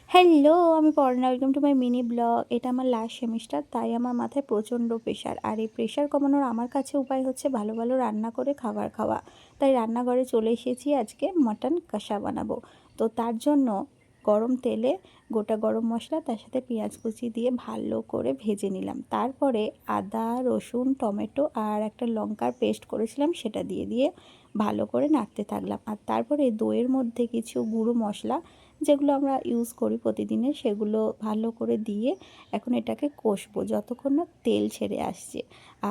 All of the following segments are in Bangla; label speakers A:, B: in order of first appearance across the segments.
A: হ্যালো, আমি Parna. Welcome to my mini blog. এটা আমার লাস্ট সেমিস্টার, তাই আমার মাথায় প্রচণ্ড প্রেশার। আর এই প্রেশার কমানোর আমার কাছে উপায় হচ্ছে ভালো ভালো রান্না করে খাবার খাওয়া। তাই রান্নাঘরে চলে এসেছি, আজকে মাটন কষা বানাবো। তো তার জন্য গরম তেলে গোটা গরম মশলা, তার সাথে পেঁয়াজ কুচি দিয়ে ভালো করে ভেজে নিলাম। তারপরে আদা, রসুন, টমেটো আর একটা লঙ্কার পেস্ট করেছিলাম, সেটা দিয়ে দিয়ে ভালো করে নাড়তে থাকলাম। আর তারপরে দইয়ের মধ্যে কিছু গুঁড়ো মশলা, যেগুলো আমরা ইউজ করি প্রতিদিনের, সেগুলো ভালো করে দিয়ে এখন এটাকে কষবো যতক্ষণ না তেল ছেড়ে আসছে।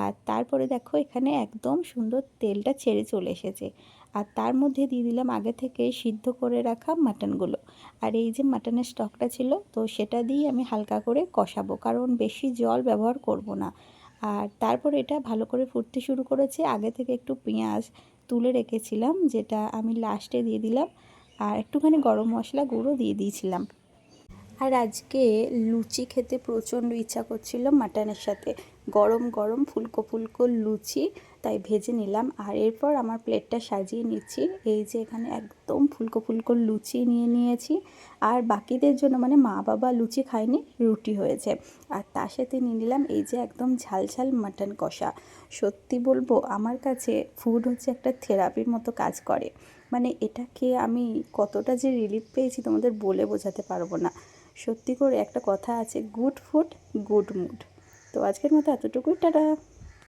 A: আর তারপরে দেখো এখানে একদম সুন্দর তেলটা ছেড়ে চলে এসেছে। আর তার মধ্যে দিয়ে দিলাম আগে থেকে সিদ্ধ করে রাখা মাটনগুলো। আর এই যে মাটনের স্টকটা ছিল, তো সেটা দিয়ে আমি হালকা করে কষাবো, কারণ বেশি জল ব্যবহার করব না। আর তারপর এটা ভালো করে ফুটতে শুরু করেছে। আগে থেকে একটু পেঁয়াজ তুলে রেখেছিলাম, যেটা আমি লাস্টে দিয়ে দিলাম। আর একটুখানি গরম মশলা গুঁড়ো দিয়ে দিয়েছিলাম। আর আজকে লুচি খেতে প্রচণ্ড ইচ্ছা করছিল মাটনের সাথে। গরম গরম ফুলকো ফুলকো লুচি তাই ভেজে নিলাম। আর এরপর আমার প্লেটটা সাজিয়ে নিচ্ছি। এই যে এখানে একদম ফুলকো ফুলকো লুচি নিয়ে নিয়েছি। আর বাকিদের জন্য, মানে মা বাবা লুচি খায়নি, রুটি হয়েছে। আর তার সাথে নিয়ে নিলাম এই যে একদম ঝাল ঝাল মাটন কষা। সত্যি বলবো, আমার কাছে ফুড হচ্ছে একটা থেরাপির মতো কাজ করে। মানে এটা খেয়ে আমি কতটা যে রিলিফ পেয়েছি তোমাদের বলে বোঝাতে পারবো না। সত্যি করে একটা কথা আছে, গুড ফুড গুড মুড। তো আজকের মতো এতটুকুই, টাটা।